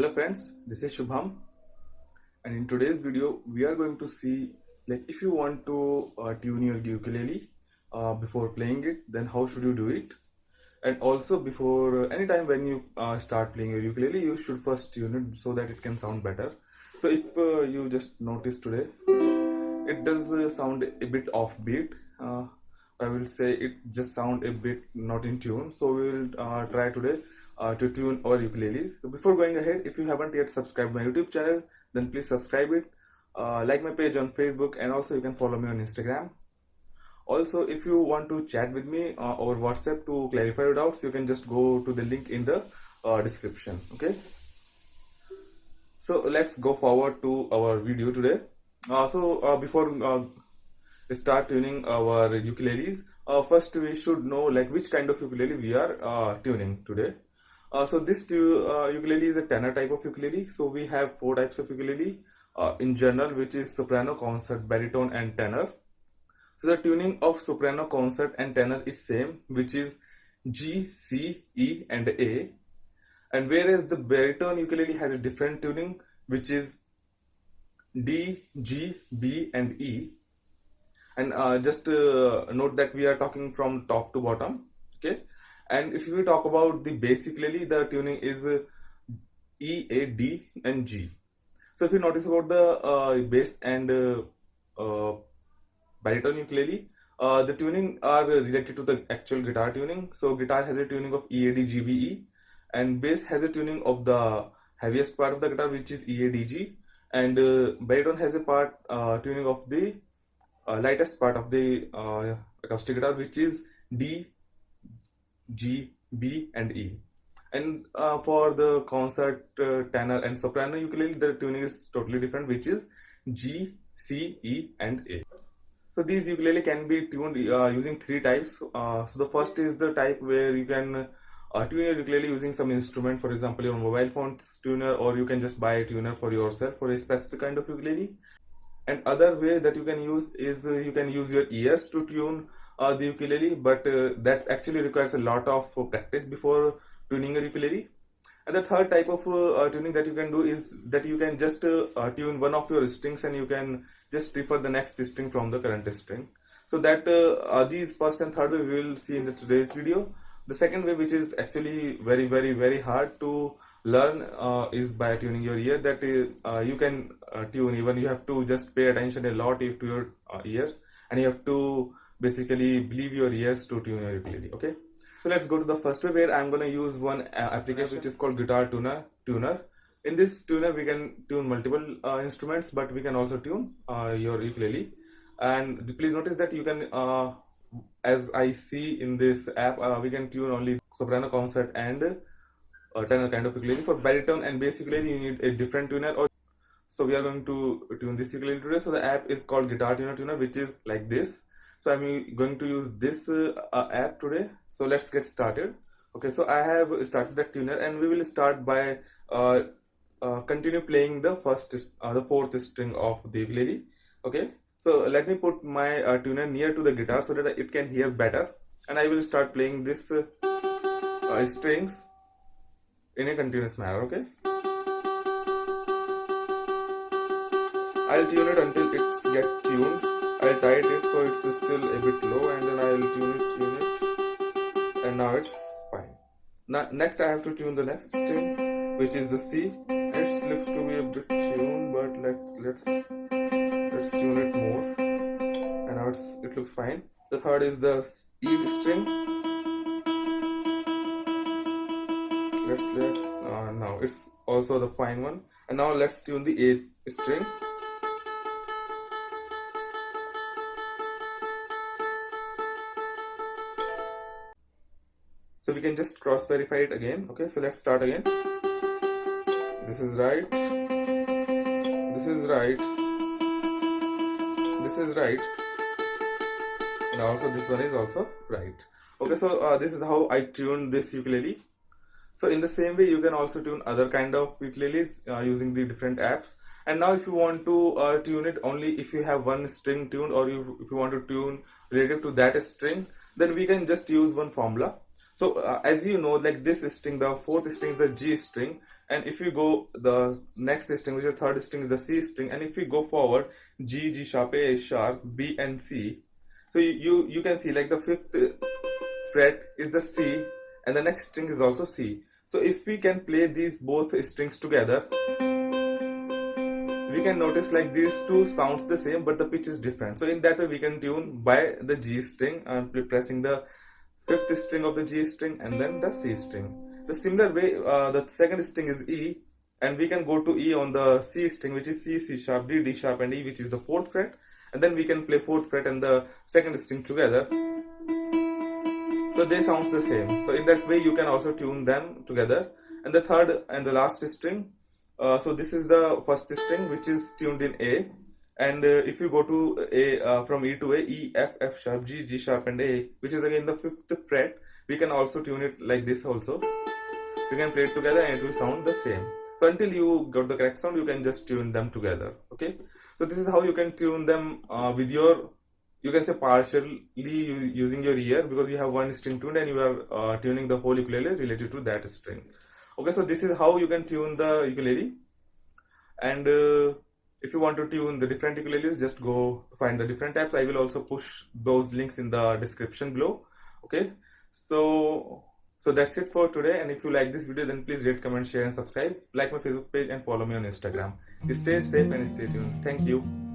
Hello friends, this is Shubham, and in today's video we are going to see like if you want to tune your ukulele before playing it, then how should you do it, and also before anytime when you start playing your ukulele you should first tune it so that it can sound better. So if you just notice today it does sound a bit offbeat. I will say it just sound a bit not in tune. So we will try today to tune our ukuleles. So before going ahead, if you haven't yet subscribed my YouTube channel, then please subscribe it. Like my page on Facebook, and also you can follow me on Instagram. Also, if you want to chat with me over WhatsApp to clarify your doubts, you can just go to the link in the description. Okay. So let's go forward to our video today. Before start tuning our ukuleles, first we should know like which kind of ukulele we are tuning today. This ukulele is a tenor type of ukulele. So we have four types of ukulele in general, which is soprano, concert, baritone, and tenor. So the tuning of soprano, concert, and tenor is same, which is G, C, E, and A. And whereas the baritone ukulele has a different tuning, which is D, G, B, and E. And just note that we are talking from top to bottom. Okay. And if we talk about the bass ukulele, the tuning is E, A, D, and G. So if you notice about the bass and baritone ukulele, the tuning are related to the actual guitar tuning. So guitar has a tuning of E, A, D, G, B, E, and bass has a tuning of the heaviest part of the guitar, which is E, A, D, G, and baritone has a tuning of the lightest part of the acoustic guitar, which is D, G, B, and E. And for the concert, tenor, and soprano ukulele, the tuning is totally different, which is G, C, E, and A. So these ukulele can be tuned using three types. So the first is the type where you can tune your ukulele using some instrument, for example your mobile phone's tuner, or you can just buy a tuner for yourself for a specific kind of ukulele. And other way that you can use is you can use your ears to tune the ukulele, but that actually requires a lot of practice before tuning a ukulele. And the third type of tuning that you can do is that you can just tune one of your strings, and you can just prefer the next string from the current string. So that these first and third way we will see in the today's video. The second way, which is actually very hard to learn, is by tuning your ear. That you can tune, even you have to just pay attention a lot to your ears, and you have to basically believe your ears to tune your ukulele. Okay, so let's go to the first way, where I'm going to use one application which is called Guitar Tuna Tuner. In this tuner we can tune multiple instruments, but we can also tune your ukulele. And please notice that you can as I see in this app, we can tune only soprano, concert, and tenor kind of ukulele. For baritone and bass ukulele, you need a different tuner. So we are going to tune this ukulele today. So the app is called Guitar Tuna Tuner, which is like this. So I'm going to use this app today. So let's get started. Okay, so I have started the tuner, and we will start by continue playing the fourth string of the ukulele. Okay, so let me put my tuner near to the guitar so that it can hear better, and I will start playing this strings in a continuous manner. Okay, I'll tune it until it's get tuned. I'll tighten it so it's still a bit low, and then I'll tune it, and now it's fine. Now next I have to tune the next string, which is the C. It looks to be a bit tuned, but let's tune it more, and now it looks fine. The third is the E string. Let's now it's also the fine one, and now let's tune the A string. So we can just cross verify it again. Okay, so let's start again. This is right. This is right. This is right. And also this one is also right. Okay, so this is how I tune this ukulele. So in the same way, you can also tune other kind of ukuleles using the different apps. And now if you want to tune it only if you have one string tuned, or if you want to tune relative to that string, then we can just use one formula. So as you know, like this string, the fourth string is the G string, And if you go the next string, which is third string, is the C string, and if we go forward, G, G sharp, A sharp, B and C, so you can see like the fifth fret is the C and the next string is also C. So if we can play these both strings together, we can notice like these two sounds the same but the pitch is different. So in that way we can tune by the G string and pressing the fifth string of the G string and then the C string. The similar way, the second string is E, and we can go to E on the C string, which is C, C sharp, D, D sharp and E, which is the fourth fret, and then we can play fourth fret and the second string together. So they sounds the same. So in that way you can also tune them together. And the third and the last string, so this is the first string which is tuned in A, and if you go to A, from E to A, E, F, F sharp, G, G sharp and A, which is again the fifth fret, we can also tune it like this also. You can play it together and it will sound the same. So until you got the correct sound, you can just tune them together. Okay, so this is how you can tune them with your, you can say partially using your ear, because you have one string tuned and you are tuning the whole ukulele related to that string. Okay, so this is how you can tune the ukulele. And if you want to tune the different ukuleles, just go find the different types. I will also push those links in the description below. Okay, so that's it for today, and if you like this video, then please rate, comment, share and subscribe. Like my Facebook page and follow me on Instagram. Stay safe and stay tuned. Thank you.